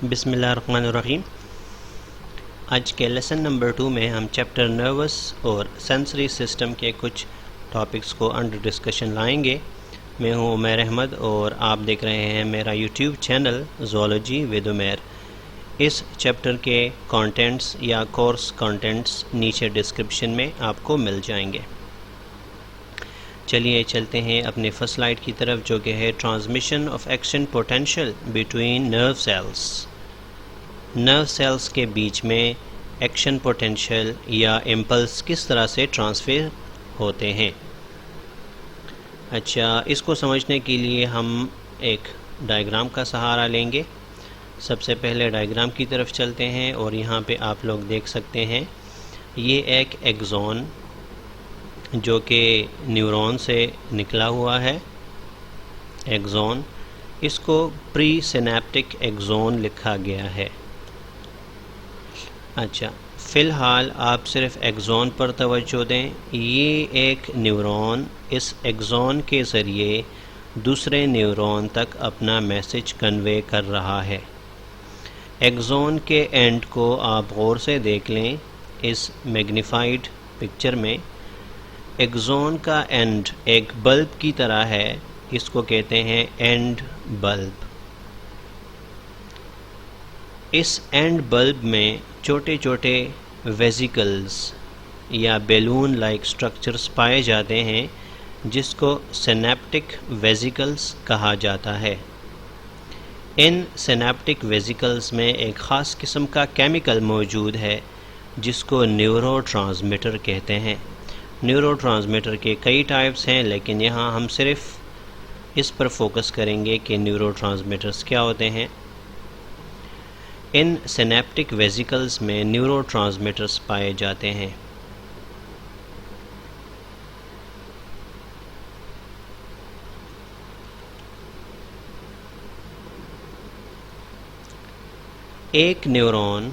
बिस्मिल्लाहिर्रहमानिर्रहीम। आज के लेसन नंबर 2 में हम चैप्टर नर्वस और सेंसरी सिस्टम के कुछ टॉपिक्स को अंडर डिस्कशन लाएंगे। मैं हूं उमैर अहमद और आप देख रहे हैं मेरा YouTube channel zoology with Umair. इस चैप्टर के कंटेंट्स या कोर्स कंटेंट्स नीचे डिस्क्रिप्शन में आपको मिल जाएंगे। चलिए चलते हैं अपने फर्स्ट स्लाइड की तरफ, जो कि है transmission of action potential between nerve cells. Nerve cells के बीच में एक्शन पोटेंशियल या इम्पल्स किस तरह से ट्रांसफ़र होते हैं। अच्छा, इसको समझने के लिए हम एक डायग्राम का सहारा लेंगे। सबसे पहले डायग्राम की तरफ चलते हैं और यहाँ पे आप लोग देख सकते हैं ये एक एक्सॉन जो कि न्यूरॉन से निकला हुआ है। एक्सॉन, इसको प्री सिनेप्टिक एक्सॉन लिखा गया है। अच्छा, फ़िलहाल आप सिर्फ एक्सॉन पर तवज्जो दें। ये एक न्यूरॉन इस एक्सॉन के ज़रिए दूसरे न्यूरॉन तक अपना मैसेज कन्वे कर रहा है। एक्सॉन के एंड को आप गौर से देख लें इस मैग्नीफाइड पिक्चर में। एक्सॉन का एंड एक बल्ब की तरह है, इसको कहते हैं एंड बल्ब। इस एंड बल्ब में छोटे छोटे वेसिकल्स या बैलून लाइक स्ट्रक्चर्स पाए जाते हैं, जिसको सिनेप्टिक वेसिकल्स कहा जाता है। इन सिनेप्टिक वेसिकल्स में एक ख़ास किस्म का केमिकल मौजूद है जिसको न्यूरोट्रांसमीटर कहते हैं। न्यूरोट्रांसमीटर के कई टाइप्स हैं, लेकिन यहाँ हम सिर्फ इस पर फोकस करेंगे कि न्यूरोट्रांसमीटर्स क्या होते हैं। इन सिनेप्टिक वेसिकल्स में न्यूरोट्रांसमीटर्स पाए जाते हैं। एक न्यूरॉन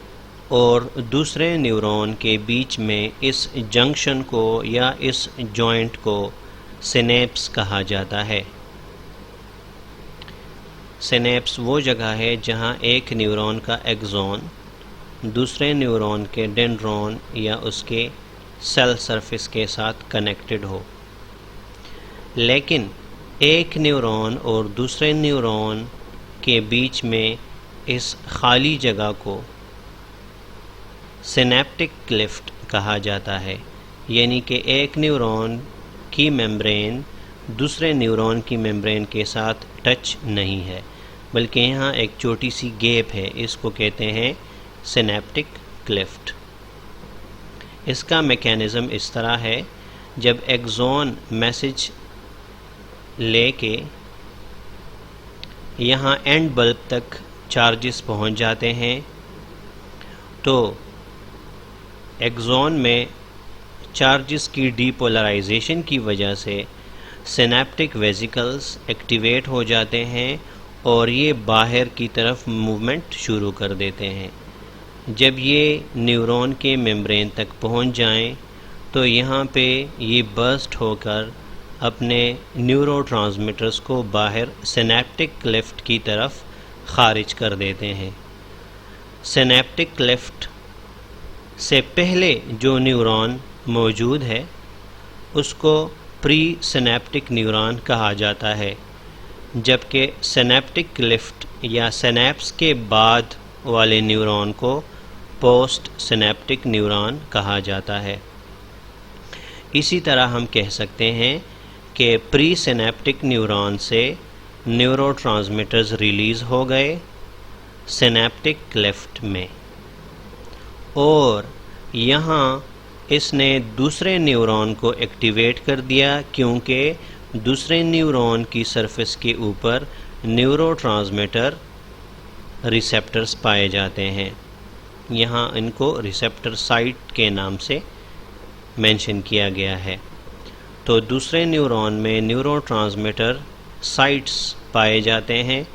और दूसरे न्यूरॉन के बीच में इस जंक्शन को या इस जॉइंट को सिनेप्स कहा जाता है। सिनेप्स वो जगह है जहाँ एक न्यूरॉन का एक्सॉन दूसरे न्यूरॉन के डेंड्रॉन या उसके सेल सरफेस के साथ कनेक्टेड हो। लेकिन एक न्यूरॉन और दूसरे न्यूरॉन के बीच में इस खाली जगह को सिनेप्टिक क्लिफ्ट कहा जाता है, यानी कि एक न्यूरॉन की मेम्ब्रेन दूसरे न्यूरॉन की मेम्ब्रेन के साथ टच नहीं है, बल्कि यहाँ एक छोटी सी गैप है। इसको कहते हैं सिनेप्टिक क्लिफ्ट। इसका मैकेनिज़्म इस तरह है, जब एक्सॉन मैसेज लेके यहाँ एंड बल्ब तक चार्जेस पहुँच जाते हैं, तो एक्सॉन में चार्जेस की डीपोलराइजेशन की वजह से सिनेप्टिक वेसिकल्स एक्टिवेट हो जाते हैं और ये बाहर की तरफ मूवमेंट शुरू कर देते हैं। जब ये न्यूरॉन के मेम्ब्रेन तक पहुंच जाएं, तो यहाँ पे ये बर्स्ट होकर अपने न्यूरोट्रांसमीटर्स को बाहर सिनेप्टिक क्लिफ्ट की तरफ खारिज कर देते हैं। सिनेप्टिक क्लिफ्ट से पहले जो न्यूरॉन मौजूद है उसको प्री सिनेप्टिक न्यूरॉन कहा जाता है, जबकि सिनेप्टिक क्लिफ्ट या सिनेप्स के बाद वाले न्यूरॉन को पोस्ट सिनेप्टिक न्यूरॉन कहा जाता है। इसी तरह हम कह सकते हैं कि प्री सिनेप्टिक न्यूरॉन से न्यूरोट्रांसमीटर्स रिलीज़ हो गए सिनेप्टिक क्लिफ्ट में, और यहाँ इसने दूसरे न्यूरॉन को एक्टिवेट कर दिया, क्योंकि दूसरे न्यूरॉन की सरफेस के ऊपर न्यूरोट्रांसमीटर रिसेप्टर्स पाए जाते हैं। यहाँ इनको रिसेप्टर साइट के नाम से मेंशन किया गया है। तो दूसरे न्यूरॉन में न्यूरोट्रांसमीटर साइट्स पाए जाते हैं।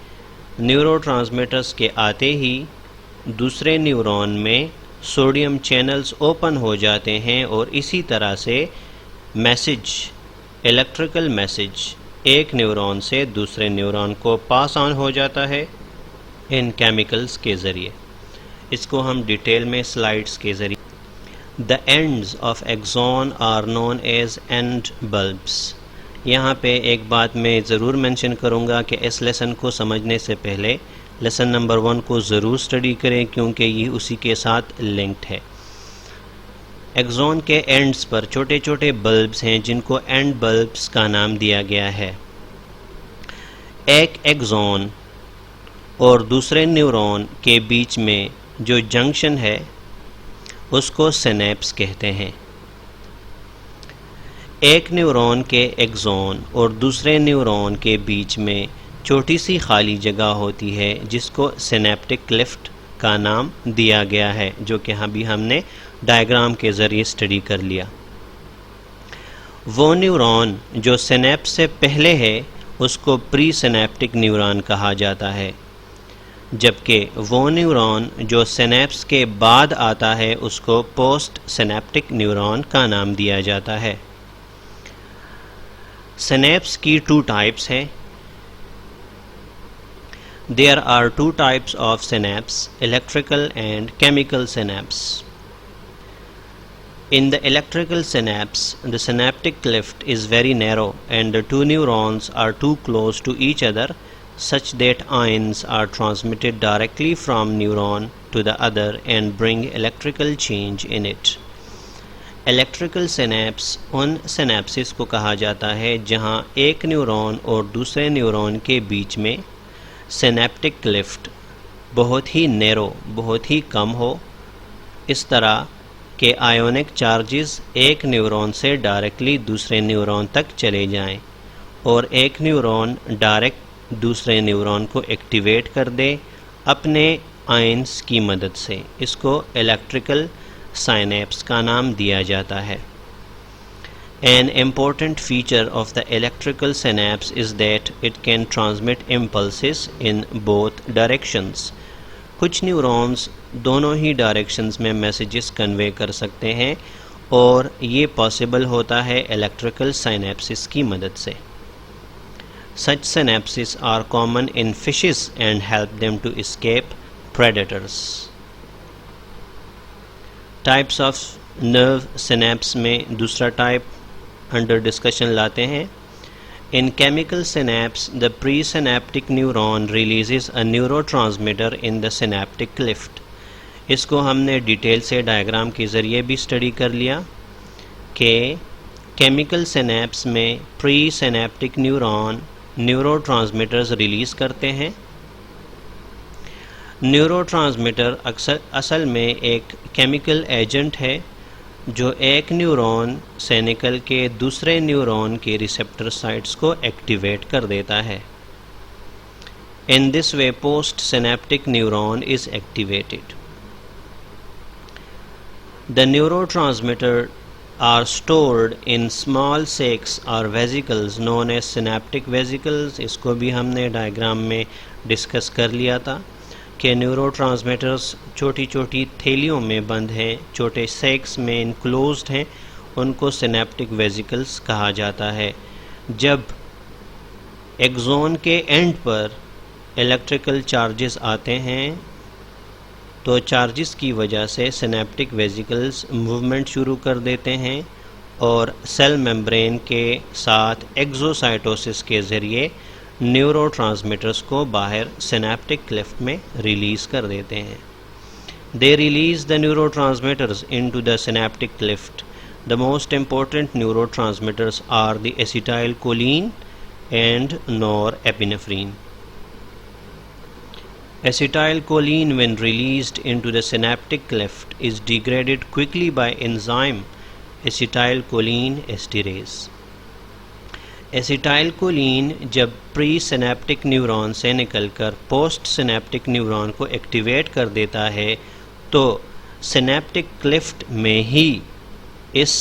न्यूरोट्रांसमीटर्स के आते ही दूसरे न्यूरॉन में सोडियम चैनल्स ओपन हो जाते हैं और इसी तरह से मैसेज, इलेक्ट्रिकल मैसेज एक न्यूरॉन से दूसरे न्यूरॉन को पास ऑन हो जाता है। इन केमिकल्स के ज़रिए। इसको हम डिटेल में स्लाइड्स के ज़रिए। The ends of axon are known as end bulbs. यहाँ पे एक बात मैं ज़रूर मेंशन करूँगा कि इस लेसन को समझने से पहले लेसन नंबर 1 को ज़रूर स्टडी करें, क्योंकि ये उसी के साथ लिंक्ड है। एक्सॉन के एंड्स पर छोटे छोटे बल्ब्स हैं जिनको एंड बल्ब्स का नाम दिया गया है। एक एक्सॉन और दूसरे न्यूरॉन के बीच में जो जंक्शन है उसको सिनेप्स कहते हैं। एक न्यूरॉन के एक्सॉन और दूसरे न्यूरॉन के बीच में छोटी सी खाली जगह होती है जिसको सिनेप्टिक क्लिफ्ट का नाम दिया गया है, जो कि अभी हमने डायग्राम के ज़रिए स्टडी कर लिया। वो न्यूरॉन जो सिनेप्स से पहले है उसको प्री सिनेप्टिक न्यूरॉन कहा जाता है, जबकि वो न्यूरॉन जो सिनेप्स के बाद आता है उसको पोस्ट सिनेप्टिक न्यूरॉन का नाम दिया जाता है। सिनेप्स की 2 टाइप्स हैं। There are 2 types of synapse, electrical and chemical synapse. In the electrical synapse, the synaptic cleft is very narrow and the 2 neurons are too close to each other such that ions are transmitted directly from neuron to the other and bring electrical change in it. Electrical synapse उन synapses को कहा जाता है जहाँ एक neuron और दूसरे neuron के बीच में सिनेप्टिक क्लिफ्ट बहुत ही नैरो, बहुत ही कम हो, इस तरह के आयोनिक चार्जेस एक न्यूरॉन से डायरेक्टली दूसरे न्यूरॉन तक चले जाएं और एक न्यूरॉन डायरेक्ट दूसरे न्यूरॉन को एक्टिवेट कर दे अपने आयंस की मदद से। इसको इलेक्ट्रिकल साइनेप्स का नाम दिया जाता है। An important feature of the electrical synapse is that it can transmit impulses in both directions. कुछ न्यूरॉन्स दोनों ही डायरेक्शंस में मैसेजेस कन्वे कर सकते हैं और ये पॉसिबल होता है इलेक्ट्रिकल साइनेप्सिस की मदद से। Such synapses are common in fishes and help them to escape predators. Types of nerve synapse में दूसरा टाइप अंडर डिस्कशन लाते हैं। In chemical synapse, the presynaptic neuron releases a neurotransmitter in the synaptic cleft. इसको हमने detail से diagram के ज़रिए भी study कर लिया कि केमिकल सिनेप्स में प्रीसिनेप्टिक न्यूरॉन न्यूरोट्रांसमीटर्स रिलीज़ करते हैं। न्यूरोट्रांसमीटर असल में एक केमिकल एजेंट है जो एक न्यूरॉन से निकल के दूसरे न्यूरॉन के रिसेप्टर साइट्स को एक्टिवेट कर देता है। In this way post synaptic neuron is activated. The neurotransmitter are stored in small sacs और vesicles known as synaptic vesicles. इसको भी हमने डायग्राम में डिस्कस कर लिया था कि न्यूरोट्रांसमीटर्स छोटी छोटी थैलियों में बंद हैं, छोटे सेक्स में इनक्लोज्ड हैं, उनको सिनेप्टिक वेसिकल्स कहा जाता है। जब एक्सॉन के एंड पर इलेक्ट्रिकल चार्जेस आते हैं तो चार्जेस की वजह से सिनेप्टिक वेसिकल्स मूवमेंट शुरू कर देते हैं और सेल मेम्ब्रेन के साथ एक्सोसाइटोसिस के ज़रिए न्यूरोट्रांसमीटर्स को बाहर सिनेप्टिक क्लिफ्ट में रिलीज़ कर देते हैं। They release the neurotransmitters into the synaptic cleft. The most important neurotransmitters are the acetylcholine and norepinephrine. Acetylcholine, when released into the synaptic cleft, is degraded quickly by enzyme acetylcholine esterase. Acetylcholine जब pre synaptic neuron से निकलकर post synaptic neuron को activate कर देता है तो synaptic Clift में ही इस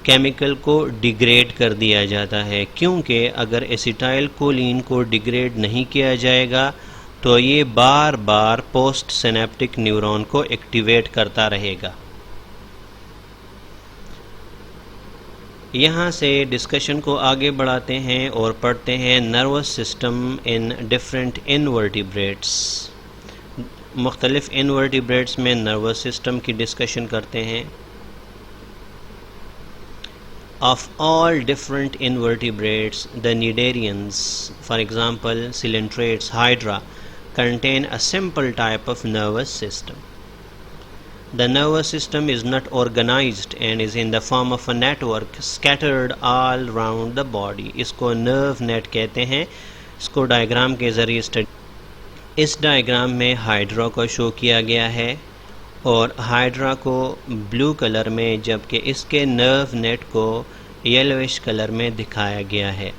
केमिकल को डिग्रेड कर दिया जाता है, क्योंकि अगर एसिटाइलकोलिन को डिग्रेड नहीं किया जाएगा तो ये बार बार पोस्ट सिनेप्टिक न्यूरॉन को एक्टिवेट करता रहेगा। यहाँ से डिस्कशन को आगे बढ़ाते हैं और पढ़ते हैं nervous system in different invertebrates. मुख्तलिफ इनवर्टिब्रेट्स में नर्वस सिस्टम की डिस्कशन करते हैं। Of all different invertebrates, the cnidarians, for example coelentrates, hydra, contain a simple type of nervous system. The nervous system is not organized and is in the form of a network scattered all around the body. इसको nerve net कहते हैं। इसको diagram के ज़रिए study. इस diagram में hydra को show किया गया है और हाइड्रा को ब्लू कलर में, जबकि इसके नर्व नेट को येलोइश कलर में दिखाया गया है।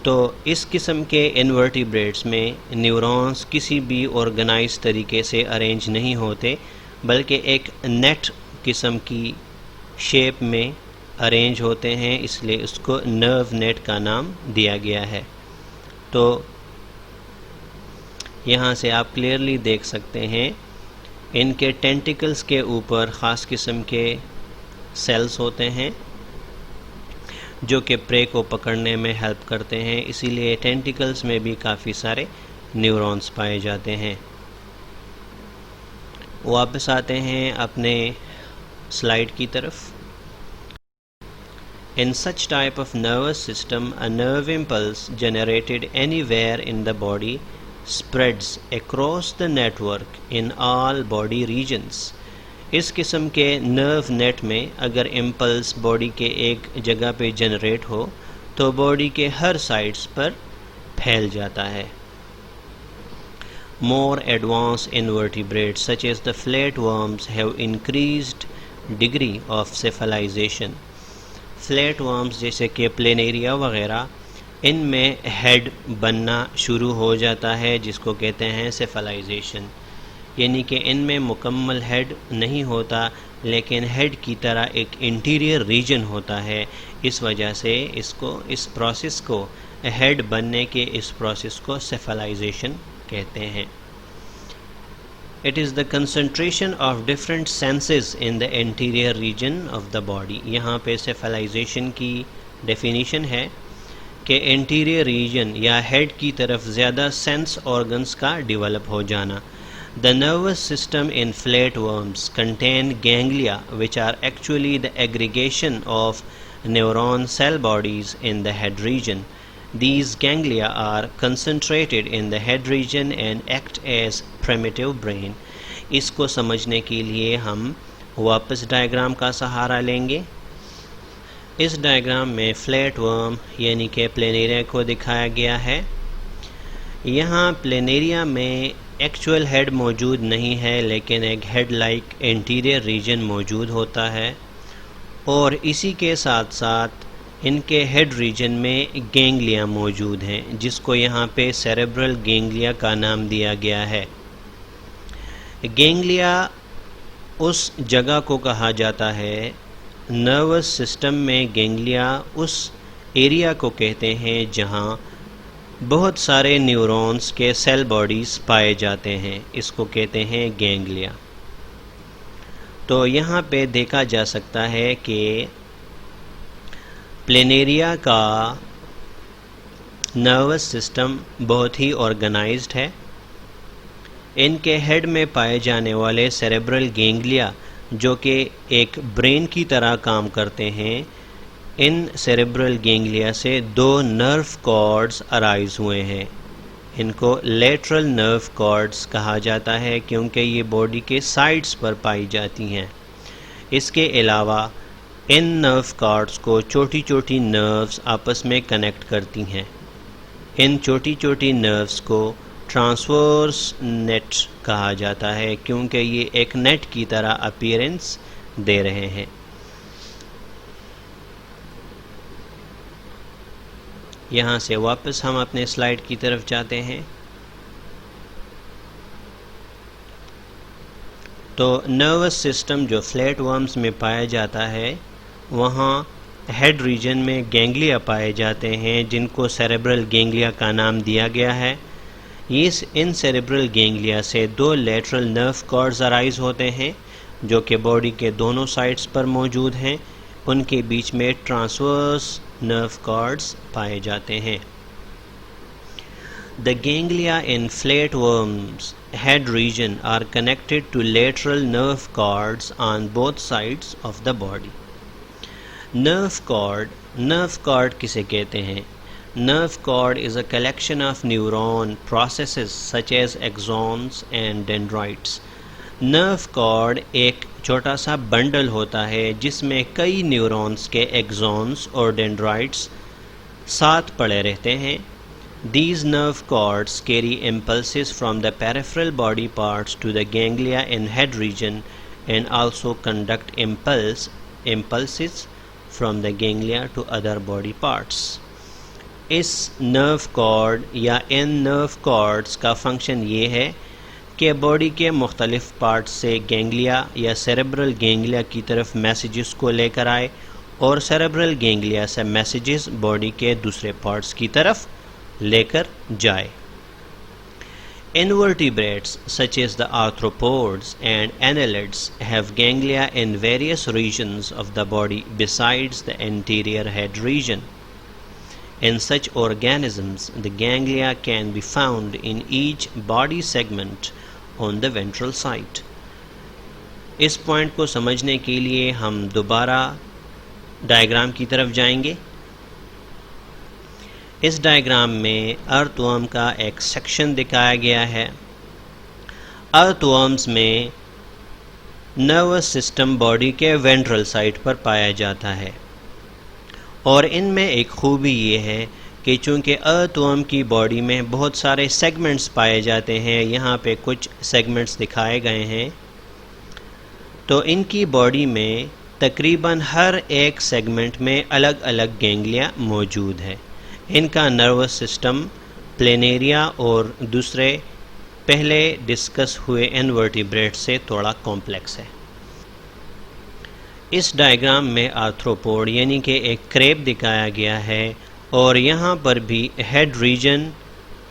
तो इस किस्म के इनवर्टिब्रेट्स में न्यूरॉन्स किसी भी ऑर्गेनाइज तरीके से अरेंज नहीं होते, बल्कि एक नेट किस्म की शेप में अरेंज होते हैं, इसलिए उसको नर्व नेट का नाम दिया गया है। तो यहाँ से आप क्लियरली देख सकते हैं इनके टेंटिकल्स के ऊपर ख़ास किस्म के सेल्स होते हैं जो कि प्रे को पकड़ने में हेल्प करते हैं, इसीलिए टेंटिकल्स में भी काफ़ी सारे न्यूरॉन्स पाए जाते हैं। वापस आते हैं अपने स्लाइड की तरफ। In such type of nervous system, a nerve impulse generated anywhere in the body spreads across the network in all body regions. इस किस्म के नर्व नेट में अगर इम्पल्स बॉडी के एक जगह पे जनरेट हो तो बॉडी के हर साइड्स पर फैल जाता है। More advanced invertebrates such as the flatworms have increased degree of cephalization. Flatworms जैसे कि प्लेनेरिया वगैरह, इनमें हेड बनना शुरू हो जाता है जिसको कहते हैं सेफलाइजेशन, यानी कि इनमें मुकम्मल हेड नहीं होता लेकिन हेड की तरह एक इंटीरियर रीजन होता है। इस वजह से इस प्रोसेस को हेड बनने के इस प्रोसेस को सेफलाइजेशन कहते हैं। It is the concentration of different senses in the anterior region of the body. यहाँ पे cephalization की definition है कि anterior region या head की तरफ ज़्यादा sense organs का develop हो जाना। The nervous system in flatworms contain ganglia which are actually the aggregation of neuron cell bodies in the head region. These ganglia are concentrated in the head region and act as primitive brain. इसको समझने के लिए हम वापस diagram का सहारा लेंगे। इस diagram में फ्लैटवर्म यानी कि प्लेनेरिया को दिखाया गया है। यहाँ प्लेनेरिया में एक्चुअल हेड मौजूद नहीं है लेकिन एक हेड लाइक इंटीरियर रीजन मौजूद होता है और इसी के साथ साथ इनके हेड रीजन में गैंग्लिया मौजूद हैं जिसको यहाँ पे सेरेब्रल गैंग्लिया का नाम दिया गया है। गैंग्लिया उस जगह को कहा जाता है, नर्वस सिस्टम में गैंग्लिया उस एरिया को कहते हैं जहाँ बहुत सारे न्यूरॉन्स के सेल बॉडीज़ पाए जाते हैं, इसको कहते हैं गैंग्लिया। तो यहाँ पे देखा जा सकता है कि प्लेनेरिया का नर्वस सिस्टम बहुत ही ऑर्गेनाइज्ड है। इनके हेड में पाए जाने वाले सेरेब्रल गैंग्लिया जो कि एक ब्रेन की तरह काम करते हैं, इन सेरेब्रल गैंग्लिया से दो नर्व कॉर्ड्स अराइज हुए हैं। इनको लेटरल नर्व कॉर्ड्स कहा जाता है क्योंकि ये बॉडी के साइड्स पर पाई जाती हैं। इसके अलावा इन नर्व कॉर्ड्स को छोटी छोटी नर्व्स आपस में कनेक्ट करती हैं। इन छोटी छोटी नर्व्स को ट्रांसवर्स नेट कहा जाता है क्योंकि ये एक नेट की तरह अपीयरेंस दे रहे हैं। यहाँ से वापस हम अपने स्लाइड की तरफ जाते हैं। तो नर्वस सिस्टम जो फ्लैटवर्म्स में पाया जाता है वहाँ हेड रीजन में गैंग्लिया पाए जाते हैं जिनको सेरेब्रल गैंग्लिया का नाम दिया गया है। इन सेरेब्रल गैंग्लिया से दो लेटरल नर्व कॉर्ड्स अराइज होते हैं जो कि बॉडी के दोनों साइड्स पर मौजूद हैं। उनके बीच में ट्रांसवर्स नर्व कॉर्ड्स पाए जाते हैं। The ganglia in flatworms head region are connected to lateral nerve cords on both sides of the body. Nerve cord किसे कहते हैं? Nerve cord is a collection of neuron processes such as axons and dendrites. Nerve cord एक छोटा सा bundle होता है जिसमें कई न्यूरॉन्स के एक्सॉन्स और डेंड्राइट्स साथ पड़े रहते हैं। These nerve cords carry impulses from the peripheral body parts to the ganglia in head region and also conduct impulses from the ganglia to other body parts. इस nerve cord या इन nerve cords का function ये है कि body के मुख्तलिफ part से ganglia या सेरेब्रल गैंग्लिया की तरफ मैसेजेस को लेकर आए और सेरेब्रल गैंग्लिया से मैसेजेस बॉडी के दूसरे पार्ट्स की तरफ लेकर जाए। Invertebrates such as the arthropods and annelids have ganglia in various regions of the body besides the anterior head region. In such organisms, the ganglia can be found in each body segment on the ventral side. इस point को समझने के लिए हम दोबारा diagram की तरफ जाएंगे। इस डायग्राम में अर्थवर्म का एक सेक्शन दिखाया गया है। अर्थवर्म्स में नर्वस सिस्टम बॉडी के वेंट्रल साइड पर पाया जाता है और इनमें एक खूबी ये है कि चूँकि अर्थवर्म की बॉडी में बहुत सारे सेगमेंट्स पाए जाते हैं, यहाँ पे कुछ सेगमेंट्स दिखाए गए हैं, तो इनकी बॉडी में तकरीबन हर एक सेगमेंट में अलग अलग गैंग्लिया मौजूद है। इनका नर्वस सिस्टम प्लेनेरिया और दूसरे पहले डिस्कस हुए इनवर्टिब्रेट से थोड़ा कॉम्प्लेक्स है। इस डायग्राम में आर्थ्रोपोड यानी कि एक क्रेब दिखाया गया है और यहाँ पर भी हेड रीजन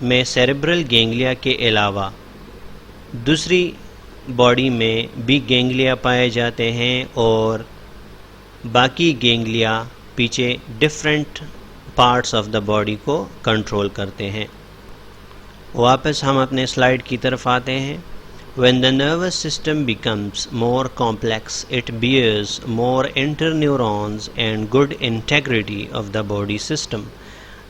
में सेरेब्रल गैंग्लिया के अलावा दूसरी बॉडी में भी गैंग्लिया पाए जाते हैं और बाकी गैंग्लिया पीछे different parts of the body को कंट्रोल करते हैं। वापस हम अपने स्लाइड की तरफ आते हैं। When the nervous system becomes more complex, it bears more interneurons and good integrity of the body system.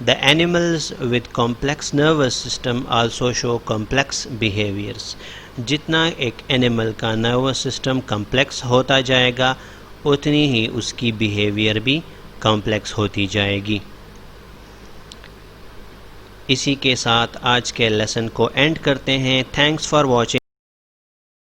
The animals with complex nervous system also show complex behaviors. जितना एक एनिमल का नर्वस सिस्टम कॉम्प्लेक्स होता जाएगा उतनी ही उसकी behaviour भी complex होती जाएगी। इसी के साथ आज के लेसन को एंड करते हैं। Thanks for watching.